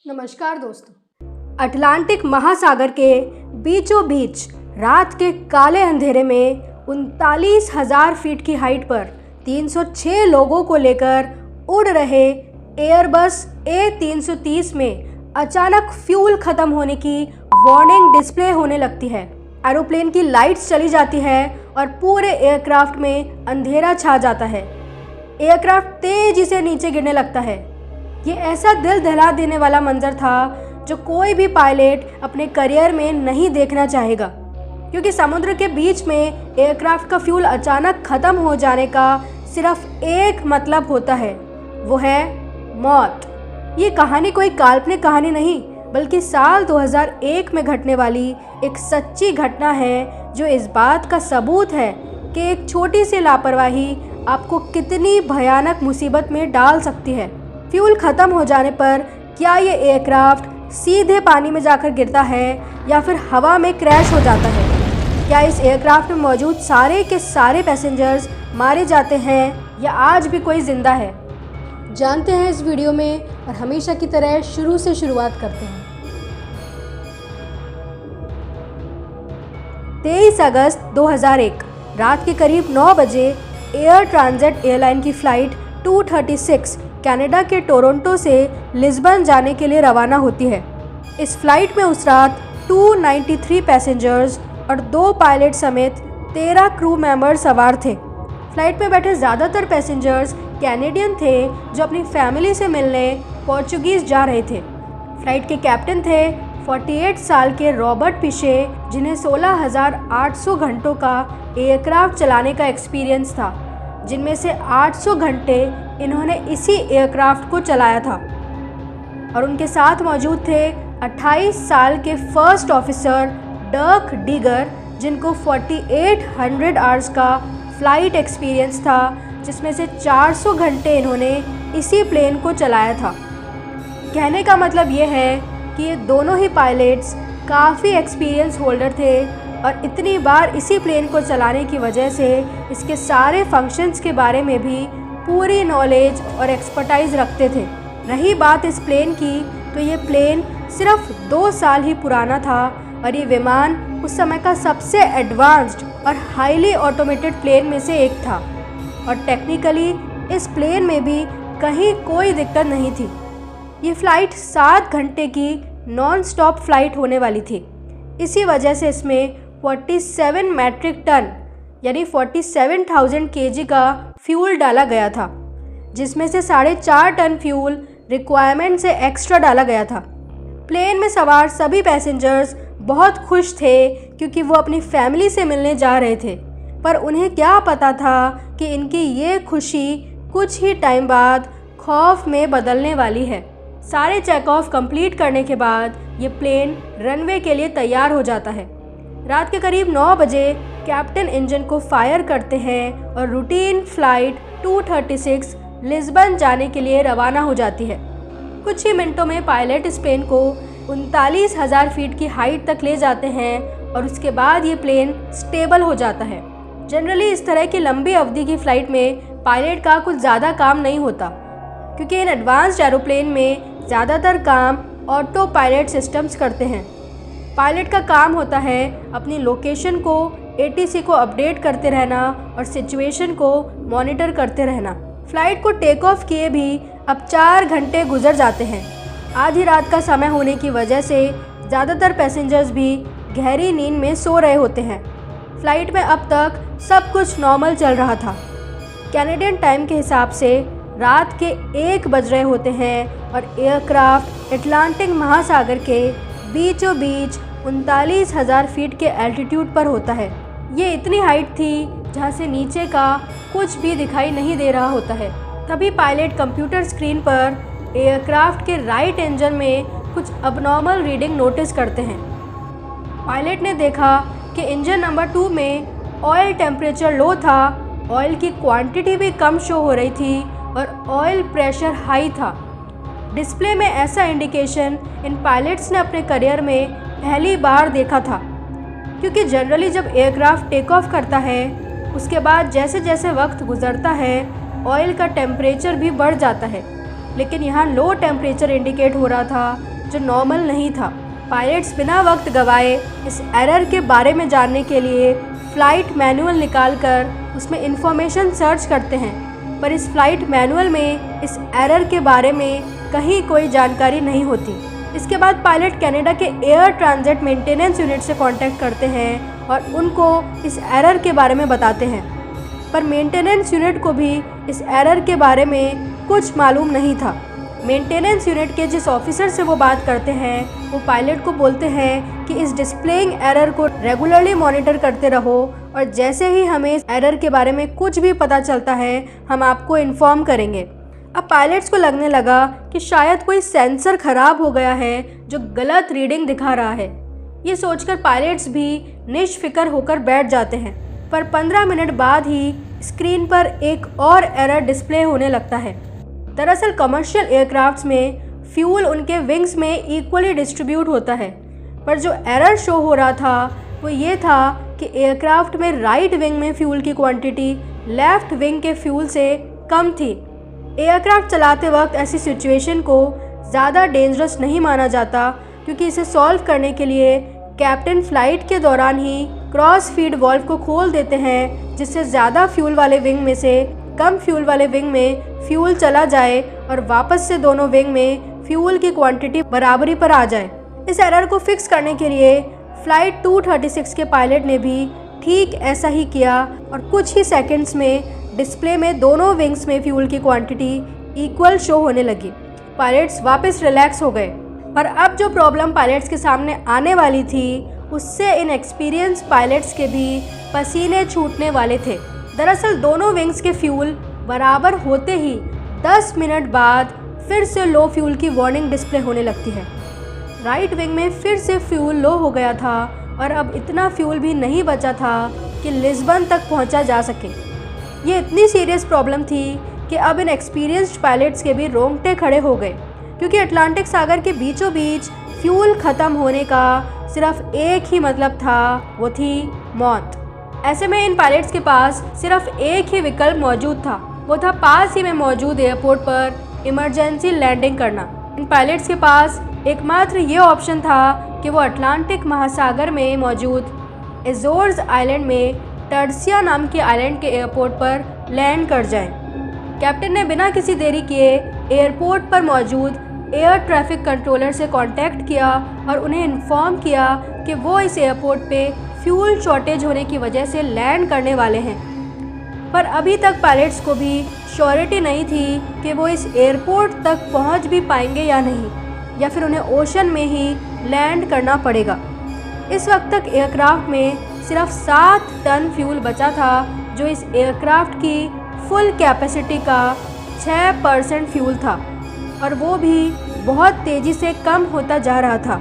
नमस्कार दोस्तों। अटलांटिक महासागर के बीचों बीच रात के काले अंधेरे में 39,000 फीट की हाइट पर 306 लोगों को लेकर उड़ रहे एयरबस A330 में अचानक फ्यूल खत्म होने की वार्निंग डिस्प्ले होने लगती है। एरोप्लेन की लाइट्स चली जाती है और पूरे एयरक्राफ्ट में अंधेरा छा जाता है। एयरक्राफ्ट तेजी से नीचे गिरने लगता है। ये ऐसा दिल दहला देने वाला मंजर था जो कोई भी पायलट अपने करियर में नहीं देखना चाहेगा, क्योंकि समुद्र के बीच में एयरक्राफ्ट का फ्यूल अचानक खत्म हो जाने का सिर्फ एक मतलब होता है, वो है मौत। ये कहानी कोई काल्पनिक कहानी नहीं, बल्कि साल 2001 में घटने वाली एक सच्ची घटना है जो इस बात का सबूत है कि एक छोटी सी लापरवाही आपको कितनी भयानक मुसीबत में डाल सकती है। फ्यूल खत्म हो जाने पर क्या ये एयरक्राफ्ट सीधे पानी में जाकर गिरता है या फिर हवा में क्रैश हो जाता है? क्या इस एयरक्राफ्ट में मौजूद सारे के सारे पैसेंजर्स मारे जाते हैं या आज भी कोई जिंदा है? जानते हैं इस वीडियो में, और हमेशा की तरह शुरू से शुरुआत करते हैं। 23 अगस्त 2001 रात के करीब 9 बजे एयर ट्रांजिट एयरलाइन की फ़्लाइट 236 कनाडा के टोरंटो से लिस्बन जाने के लिए रवाना होती है। इस फ्लाइट में उस रात 293 पैसेंजर्स और 2 पायलट समेत 13 क्रू मेंबर सवार थे। फ्लाइट में बैठे ज़्यादातर पैसेंजर्स कैनेडियन थे जो अपनी फैमिली से मिलने पोर्चुगीज़ जा रहे थे। फ्लाइट के कैप्टन थे 48 साल के रॉबर्ट पिशे, जिन्हें 16,800 घंटों का एयरक्राफ्ट चलाने का एक्सपीरियंस था, जिनमें से 800 घंटे इन्होंने इसी एयरक्राफ्ट को चलाया था। और उनके साथ मौजूद थे 28 साल के फर्स्ट ऑफिसर डर्क डिगर, जिनको 4800 आवर्स का फ़्लाइट एक्सपीरियंस था, जिसमें से 400 घंटे इन्होंने इसी प्लेन को चलाया था। कहने का मतलब ये है कि ये दोनों ही पायलट्स काफ़ी एक्सपीरियंस होल्डर थे और इतनी बार इसी प्लेन को चलाने की वजह से इसके सारे फंक्शंस के बारे में भी पूरी नॉलेज और एक्सपर्टाइज रखते थे। रही बात इस प्लेन की, तो ये प्लेन सिर्फ 2 साल ही पुराना था और ये विमान उस समय का सबसे एडवांस्ड और हाईली ऑटोमेटेड प्लेन में से एक था। और टेक्निकली इस प्लेन में भी कहीं कोई दिक्कत नहीं थी। ये फ़्लाइट 7 घंटे की नॉन स्टॉप फ्लाइट होने वाली थी। इसी वजह से इसमें 47 मैट्रिक टन यानी 47,000 kg का फ्यूल डाला गया था, जिसमें से 4.5 टन फ्यूल रिक्वायरमेंट से एक्स्ट्रा डाला गया था। प्लेन में सवार सभी पैसेंजर्स बहुत खुश थे क्योंकि वो अपनी फैमिली से मिलने जा रहे थे, पर उन्हें क्या पता था कि इनकी ये खुशी कुछ ही टाइम बाद खौफ में बदलने वाली है। सारे चेक ऑफ कंप्लीट करने के बाद ये प्लेन रनवे के लिए तैयार हो जाता है। रात के करीब 9 बजे कैप्टन इंजन को फायर करते हैं और रूटीन फ्लाइट 236 लिस्बन जाने के लिए रवाना हो जाती है। कुछ ही मिनटों में पायलट इस प्लेन को 39,000 फीट की हाइट तक ले जाते हैं और उसके बाद ये प्लेन स्टेबल हो जाता है। जनरली इस तरह की लंबी अवधि की फ़्लाइट में पायलट का कुछ ज़्यादा काम नहीं होता, क्योंकि इन एडवांस्ड एरोप्लेन में ज़्यादातर काम ऑटो पायलट सिस्टम्स करते हैं। पायलट का काम होता है अपनी लोकेशन को ATC को अपडेट करते रहना और सिचुएशन को मॉनिटर करते रहना। फ़्लाइट को टेक ऑफ किए भी अब 4 घंटे गुजर जाते हैं। आधी रात का समय होने की वजह से ज़्यादातर पैसेंजर्स भी गहरी नींद में सो रहे होते हैं। फ़्लाइट में अब तक सब कुछ नॉर्मल चल रहा था। कैनेडियन टाइम के हिसाब से रात के 1 बज रहे होते हैं और एयरक्राफ्ट अटलांटिक महासागर के बीचों बीच 39,000 फीट के एल्टीट्यूड पर होता है। ये इतनी हाइट थी जहाँ से नीचे का कुछ भी दिखाई नहीं दे रहा होता है। तभी पायलट कंप्यूटर स्क्रीन पर एयरक्राफ्ट के राइट इंजन में कुछ अबनॉर्मल रीडिंग नोटिस करते हैं। पायलट ने देखा कि इंजन नंबर 2 में ऑयल टेम्परेचर लो था, ऑयल की क्वांटिटी भी कम शो हो रही थी और ऑयल प्रेशर हाई था। डिस्प्ले में ऐसा इंडिकेशन इन पायलट्स ने अपने करियर में पहली बार देखा था, क्योंकि जनरली जब एयरक्राफ्ट टेक ऑफ करता है उसके बाद जैसे जैसे वक्त गुजरता है ऑयल का टेम्परेचर भी बढ़ जाता है, लेकिन यहाँ लो टेम्परेचर इंडिकेट हो रहा था, जो नॉर्मल नहीं था। पायलट्स बिना वक्त गवाए इस एरर के बारे में जानने के लिए फ़्लाइट मैनुअल निकालकर उसमें इंफॉर्मेशन सर्च करते हैं, पर इस फ्लाइट मैनुअल में इस एरर के बारे में कहीं कोई जानकारी नहीं होती। इसके बाद पायलट कनाडा के एयर ट्रांजिट मेंटेनेंस यूनिट से कांटेक्ट करते हैं और उनको इस एरर के बारे में बताते हैं, पर मेंटेनेंस यूनिट को भी इस एरर के बारे में कुछ मालूम नहीं था। मेंटेनेंस यूनिट के जिस ऑफिसर से वो बात करते हैं, वो पायलट को बोलते हैं कि इस डिस्प्लेइंग एरर को रेगुलरली मॉनिटर करते रहो और जैसे ही हमें इस एरर के बारे में कुछ भी पता चलता है हम आपको इन्फॉर्म करेंगे। अब पायलट्स को लगने लगा कि शायद कोई सेंसर खराब हो गया है जो गलत रीडिंग दिखा रहा है। ये सोचकर पायलट्स भी निश्फिक्र होकर बैठ जाते हैं, पर 15 मिनट बाद ही स्क्रीन पर एक और एरर डिस्प्ले होने लगता है। दरअसल कमर्शियल एयरक्राफ्ट्स में फ्यूल उनके विंग्स में इक्वली डिस्ट्रीब्यूट होता है, पर जो एरर शो हो रहा था वो ये था कि एयरक्राफ्ट में राइट विंग में फ्यूल की क्वांटिटी लेफ्ट विंग के फ्यूल से कम थी। एयरक्राफ्ट चलाते वक्त ऐसी सिचुएशन को ज़्यादा डेंजरस नहीं माना जाता, क्योंकि इसे सॉल्व करने के लिए कैप्टन फ्लाइट के दौरान ही क्रॉस फीड वॉल्व को खोल देते हैं, जिससे ज़्यादा फ्यूल वाले विंग में से कम फ्यूल वाले विंग में फ्यूल चला जाए और वापस से दोनों विंग में फ्यूल की क्वांटिटी बराबरी पर आ जाए। इस एरर को फिक्स करने के लिए फ़्लाइट 236 के पायलट ने भी ठीक ऐसा ही किया और कुछ ही सेकंड्स में डिस्प्ले में दोनों विंग्स में फ्यूल की क्वांटिटी इक्वल शो होने लगी। पायलट्स वापस रिलैक्स हो गए, पर अब जो प्रॉब्लम पायलट्स के सामने आने वाली थी उससे इन एक्सपीरियंस पायलट्स के भी पसीने छूटने वाले थे। दरअसल दोनों विंग्स के फ्यूल बराबर होते ही 10 मिनट बाद फिर से लो फ्यूल की वार्निंग डिस्प्ले होने लगती है। राइट विंग में फिर से फ्यूल लो हो गया था और अब इतना फ्यूल भी नहीं बचा था कि लिस्बन तक पहुंचा जा सके। ये इतनी सीरियस प्रॉब्लम थी कि अब इन एक्सपीरियंस्ड पायलट्स के भी रोंगटे खड़े हो गए, क्योंकि अटलांटिक सागर के बीचों बीच फ्यूल ख़त्म होने का सिर्फ एक ही मतलब था, वो थी मौत। ऐसे में इन पायलट्स के पास सिर्फ एक ही विकल्प मौजूद था, वो था पास ही में मौजूद एयरपोर्ट पर इमरजेंसी लैंडिंग करना। इन पायलट्स के पास एकमात्र ये ऑप्शन था कि वो अटलांटिक महासागर में मौजूद एज़ोर्स आइलैंड में टर्सिया नाम के आइलैंड के एयरपोर्ट पर लैंड कर जाएं। कैप्टन ने बिना किसी देरी किए एयरपोर्ट पर मौजूद एयर ट्रैफिक कंट्रोलर से कांटेक्ट किया और उन्हें इन्फॉर्म किया कि वो इस एयरपोर्ट पे फ्यूल शॉर्टेज होने की वजह से लैंड करने वाले हैं। पर अभी तक पायलट्स को भी श्योरिटी नहीं थी कि वो इस एयरपोर्ट तक पहुंच भी पाएंगे या नहीं, या फिर उन्हें ओशन में ही लैंड करना पड़ेगा। इस वक्त तक एयरक्राफ्ट में सिर्फ 7 टन फ्यूल बचा था, जो इस एयरक्राफ्ट की फुल कैपेसिटी का 6% फ्यूल था, और वो भी बहुत तेज़ी से कम होता जा रहा था।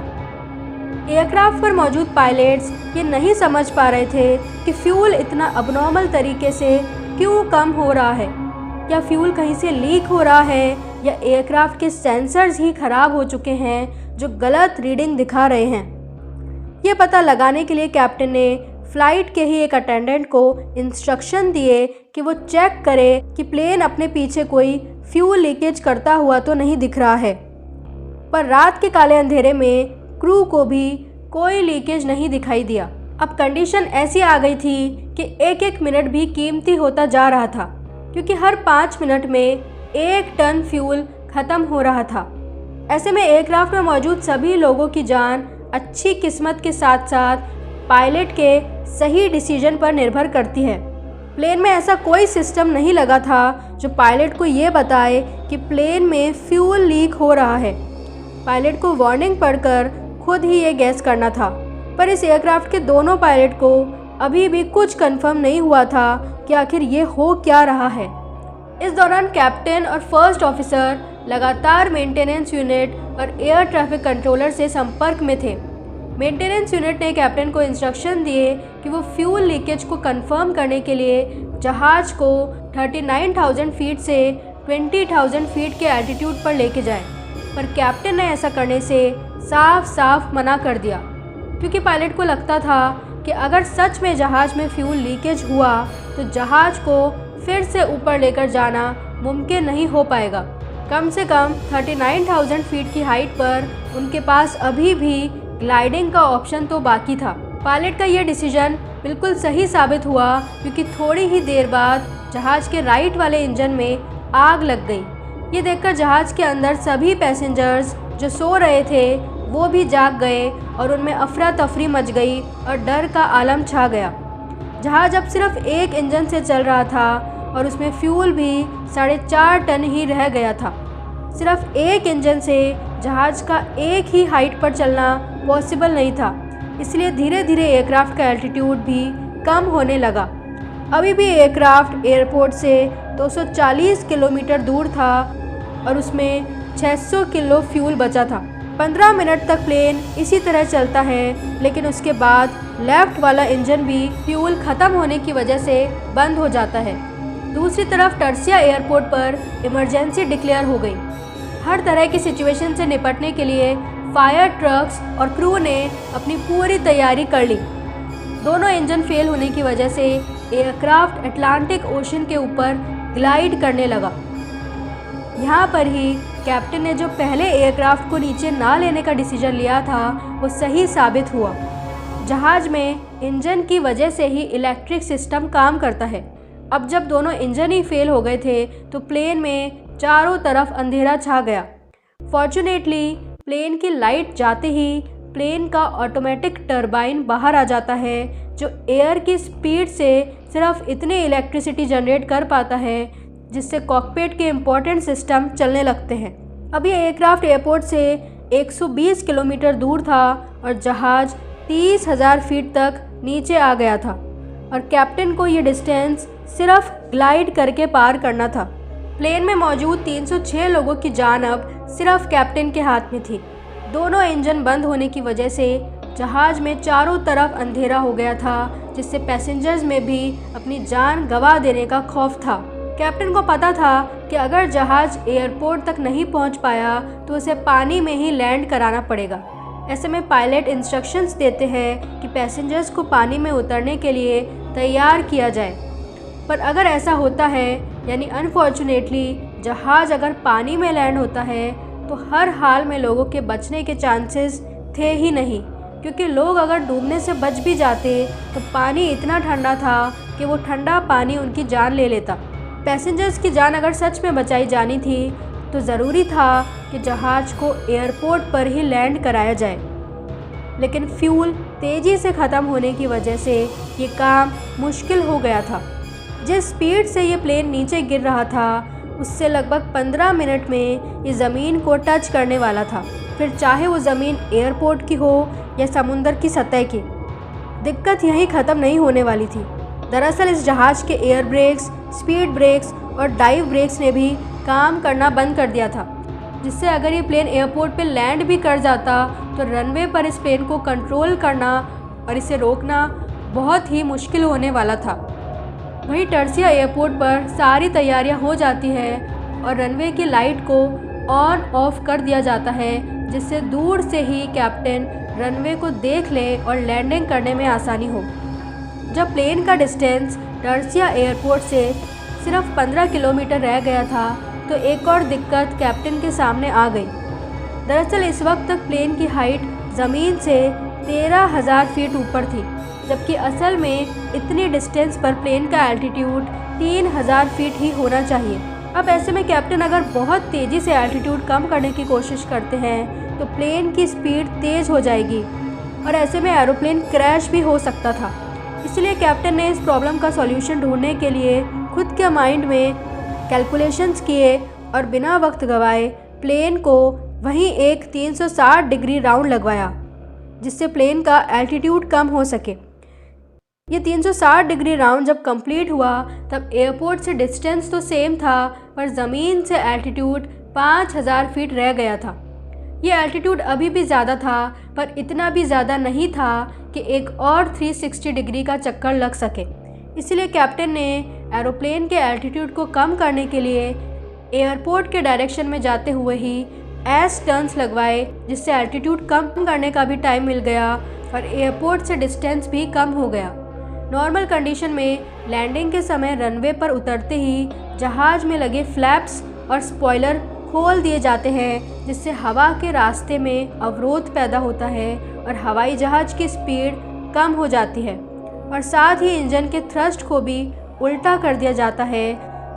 एयरक्राफ्ट पर मौजूद पायलट्स ये नहीं समझ पा रहे थे कि फ्यूल इतना अबनॉर्मल तरीके से क्यों कम हो रहा है, या फ्यूल कहीं से लीक हो रहा है, या एयरक्राफ्ट के सेंसर्स ही ख़राब हो चुके हैं जो गलत रीडिंग दिखा रहे हैं। ये पता लगाने के लिए कैप्टन ने फ़्लाइट के ही एक अटेंडेंट को इंस्ट्रक्शन दिए कि वो चेक करे कि प्लेन अपने पीछे कोई फ्यूल लीकेज करता हुआ तो नहीं दिख रहा है। पर रात के काले अंधेरे में क्रू को भी कोई लीकेज नहीं दिखाई दिया। अब कंडीशन ऐसी आ गई थी कि एक एक मिनट भी कीमती होता जा रहा था, क्योंकि हर 5 मिनट में 1 टन फ्यूल ख़त्म हो रहा था। ऐसे में एयरक्राफ्ट में मौजूद सभी लोगों की जान अच्छी किस्मत के साथ साथ पायलट के सही डिसीजन पर निर्भर करती है। प्लेन में ऐसा कोई सिस्टम नहीं लगा था जो पायलट को ये बताए कि प्लेन में फ्यूल लीक हो रहा है। पायलट को वार्निंग पढ़कर खुद ही ये गैस करना था, पर इस एयरक्राफ्ट के दोनों पायलट को अभी भी कुछ कंफर्म नहीं हुआ था कि आखिर ये हो क्या रहा है। इस दौरान कैप्टन और फर्स्ट ऑफिसर लगातार मेंटेनेंस यूनिट और एयर ट्रैफिक कंट्रोलर से संपर्क में थे। मेंटेनेंस यूनिट ने कैप्टन को इंस्ट्रक्शन दिए कि वो फ्यूल लीकेज को कंफर्म करने के लिए जहाज़ को 39,000 फीट से 20,000 फीट के एल्टीट्यूड पर लेके जाए, पर कैप्टन ने ऐसा करने से साफ साफ मना कर दिया, क्योंकि पायलट को लगता था कि अगर सच में जहाज़ में फ्यूल लीकेज हुआ तो जहाज़ को फिर से ऊपर लेकर जाना मुमकिन नहीं हो पाएगा। कम से कम 39,000 फीट की हाइट पर उनके पास अभी भी ग्लाइडिंग का ऑप्शन तो बाकी था। पायलट का यह डिसीजन बिल्कुल सही साबित हुआ, क्योंकि थोड़ी ही देर बाद जहाज के राइट वाले इंजन में आग लग गई। ये देखकर जहाज के अंदर सभी पैसेंजर्स जो सो रहे थे वो भी जाग गए और उनमें अफरा तफरी मच गई और डर का आलम छा गया। जहाज अब सिर्फ एक इंजन से चल रहा था और उसमें फ्यूल भी 4.5 टन ही रह गया था। सिर्फ एक इंजन से जहाज का एक ही हाइट पर चलना पॉसिबल नहीं था, इसलिए धीरे धीरे एयरक्राफ्ट का एल्टीट्यूड भी कम होने लगा। अभी भी एयरक्राफ्ट एयरपोर्ट से 240 किलोमीटर दूर था और उसमें 600 किलो फ्यूल बचा था। 15 मिनट तक प्लेन इसी तरह चलता है, लेकिन उसके बाद लेफ्ट वाला इंजन भी फ्यूल ख़त्म होने की वजह से बंद हो जाता है। दूसरी तरफ टर्सिया एयरपोर्ट पर इमरजेंसी डिक्लेयर हो गई। हर तरह की सिचुएशन से निपटने के लिए फायर ट्रक्स और क्रू ने अपनी पूरी तैयारी कर ली। दोनों इंजन फेल होने की वजह से एयरक्राफ्ट अटलांटिक ओशन के ऊपर ग्लाइड करने लगा। यहाँ पर ही कैप्टन ने जो पहले एयरक्राफ्ट को नीचे ना लेने का डिसीजन लिया था वो सही साबित हुआ। जहाज में इंजन की वजह से ही इलेक्ट्रिक सिस्टम काम करता है। अब जब दोनों इंजन ही फेल हो गए थे तो प्लेन में चारों तरफ अंधेरा छा गया। फॉर्चुनेटली प्लेन की लाइट जाते ही प्लेन का ऑटोमेटिक टरबाइन बाहर आ जाता है, जो एयर की स्पीड से सिर्फ इतने इलेक्ट्रिसिटी जनरेट कर पाता है जिससे कॉकपिट के इम्पोर्टेंट सिस्टम चलने लगते हैं। अभी एयरक्राफ्ट एयरपोर्ट से 120 किलोमीटर दूर था और जहाज 30,000 फीट तक नीचे आ गया था और कैप्टन को ये डिस्टेंस सिर्फ ग्लाइड करके पार करना था। प्लेन में मौजूद 306 लोगों की जान अब सिर्फ कैप्टन के हाथ में थी। दोनों इंजन बंद होने की वजह से जहाज में चारों तरफ अंधेरा हो गया था, जिससे पैसेंजर्स में भी अपनी जान गंवा देने का खौफ था। कैप्टन को पता था कि अगर जहाज एयरपोर्ट तक नहीं पहुंच पाया तो उसे पानी में ही लैंड कराना पड़ेगा। ऐसे में पायलट इंस्ट्रक्शंस देते हैं कि पैसेंजर्स को पानी में उतरने के लिए तैयार किया जाए। पर अगर ऐसा होता है, यानी अनफॉर्चुनेटली जहाज अगर पानी में लैंड होता है, तो हर हाल में लोगों के बचने के चांसेस थे ही नहीं, क्योंकि लोग अगर डूबने से बच भी जाते तो पानी इतना ठंडा था कि वो ठंडा पानी उनकी जान ले लेता। पैसेंजर्स की जान अगर सच में बचाई जानी थी तो ज़रूरी था कि जहाज को एयरपोर्ट पर ही लैंड कराया जाए, लेकिन फ्यूल तेज़ी से ख़त्म होने की वजह से ये काम मुश्किल हो गया था। जिस स्पीड से ये प्लेन नीचे गिर रहा था उससे लगभग 15 मिनट में ये ज़मीन को टच करने वाला था, फिर चाहे वो ज़मीन एयरपोर्ट की हो या समुंदर की सतह की। दिक्कत यहीं ख़त्म नहीं होने वाली थी। दरअसल इस जहाज़ के एयर ब्रेक्स, स्पीड ब्रेक्स और डाइव ब्रेक्स ने भी काम करना बंद कर दिया था, जिससे अगर ये प्लेन एयरपोर्ट पे लैंड भी कर जाता तो रनवे पर इस प्लेन को कंट्रोल करना और इसे रोकना बहुत ही मुश्किल होने वाला था। वहीं टर्सिया एयरपोर्ट पर सारी तैयारियां हो जाती है और रनवे की लाइट को ऑन ऑफ कर दिया जाता है, जिससे दूर से ही कैप्टन रनवे को देख ले और लैंडिंग करने में आसानी हो। जब प्लेन का डिस्टेंस टर्सिया एयरपोर्ट से सिर्फ 15 किलोमीटर रह गया था तो एक और दिक्कत कैप्टन के सामने आ गई। दरअसल इस वक्त तक प्लेन की हाइट ज़मीन से 13,000 फीट ऊपर थी, जबकि असल में इतनी डिस्टेंस पर प्लेन का एल्टीट्यूड 3,000 फीट ही होना चाहिए। अब ऐसे में कैप्टन अगर बहुत तेज़ी से एल्टीट्यूड कम करने की कोशिश करते हैं तो प्लेन की स्पीड तेज़ हो जाएगी और ऐसे में एरोप्लेन क्रैश भी हो सकता था। इसलिए कैप्टन ने इस प्रॉब्लम का सॉल्यूशन ढूंढने के लिए खुद के माइंड में कैलकुलेशंस किए और बिना वक्त गवाए प्लेन को वहीं एक 360 डिग्री राउंड लगवाया, जिससे प्लेन का एल्टीट्यूड कम हो सके। ये 360 डिग्री राउंड जब कंप्लीट हुआ तब एयरपोर्ट से डिस्टेंस तो सेम था, पर ज़मीन से एल्टीट्यूड 5,000 फीट रह गया था। ये एल्टीट्यूड अभी भी ज़्यादा था, पर इतना भी ज़्यादा नहीं था कि एक और 360 डिग्री का चक्कर लग सके। इसलिए कैप्टन ने एरोप्लेन के एल्टीट्यूड को कम करने के लिए एयरपोर्ट के डायरेक्शन में जाते हुए ही एस टर्न्स लगवाए, जिससे एल्टीट्यूड कम करने का भी टाइम मिल गया और एयरपोर्ट से डिस्टेंस भी कम हो गया। नॉर्मल कंडीशन में लैंडिंग के समय रनवे पर उतरते ही जहाज़ में लगे फ्लैप्स और स्पॉइलर खोल दिए जाते हैं, जिससे हवा के रास्ते में अवरोध पैदा होता है और हवाई जहाज़ की स्पीड कम हो जाती है। और साथ ही इंजन के थ्रस्ट को भी उल्टा कर दिया जाता है,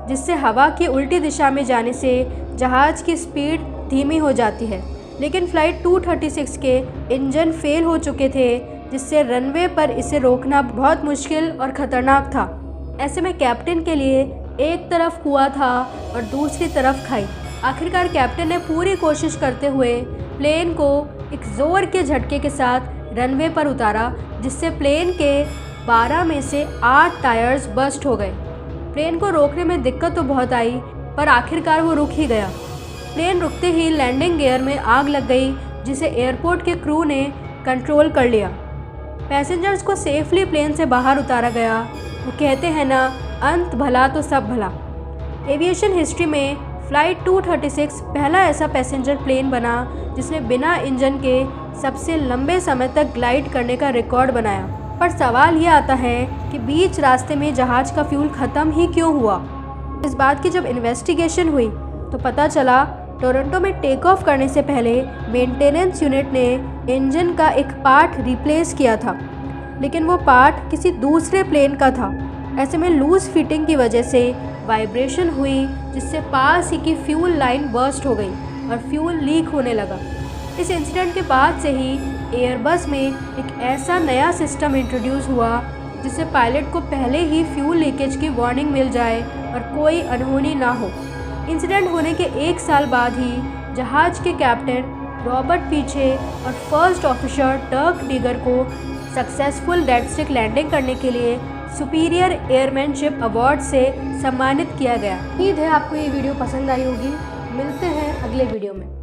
जिससे हवा की उल्टी दिशा में जाने से जहाज़ की स्पीड धीमी हो जाती है। लेकिन फ़्लाइट 236 के इंजन फेल हो चुके थे, जिससे रनवे पर इसे रोकना बहुत मुश्किल और ख़तरनाक था। ऐसे में कैप्टन के लिए एक तरफ कुआं था और दूसरी तरफ खाई। आखिरकार कैप्टन ने पूरी कोशिश करते हुए प्लेन को एक ज़ोर के झटके के साथ रनवे पर उतारा, जिससे प्लेन के 12 में से 8 टायर्स बस्ट हो गए। प्लेन को रोकने में दिक्कत तो बहुत आई, पर आखिरकार वो रुक ही गया। प्लेन रुकते ही लैंडिंग गियर में आग लग गई, जिसे एयरपोर्ट के क्रू ने कंट्रोल कर लिया। पैसेंजर्स को सेफली प्लेन से बाहर उतारा गया। वो कहते हैं ना, अंत भला तो सब भला। एविएशन हिस्ट्री में फ़्लाइट 236 पहला ऐसा पैसेंजर प्लेन बना जिसने बिना इंजन के सबसे लंबे समय तक ग्लाइड करने का रिकॉर्ड बनाया। पर सवाल ये आता है कि बीच रास्ते में जहाज़ का फ्यूल ख़त्म ही क्यों हुआ। इस बात की जब इन्वेस्टिगेशन हुई तो पता चला, टोरंटो में टेक ऑफ करने से पहले मेंटेनेंस यूनिट ने इंजन का एक पार्ट रिप्लेस किया था, लेकिन वो पार्ट किसी दूसरे प्लेन का था। ऐसे में लूज फिटिंग की वजह से वाइब्रेशन हुई, जिससे पास ही की फ्यूल लाइन बर्स्ट हो गई और फ्यूल लीक होने लगा। इस इंसिडेंट के बाद से ही एयरबस में एक ऐसा नया सिस्टम इंट्रोड्यूस हुआ जिससे पायलट को पहले ही फ्यूल लीकेज की वार्निंग मिल जाए और कोई अनहोनी ना हो। इंसिडेंट होने के 1 साल बाद ही जहाज़ के कैप्टन रॉबर्ट पीछे और फर्स्ट ऑफिसर डर्क डीगर को सक्सेसफुल डेड स्टिक लैंडिंग करने के लिए सुपीरियर एयरमैनशिप अवार्ड से सम्मानित किया गया। उम्मीद है आपको ये वीडियो पसंद आई होगी। मिलते हैं अगले वीडियो में।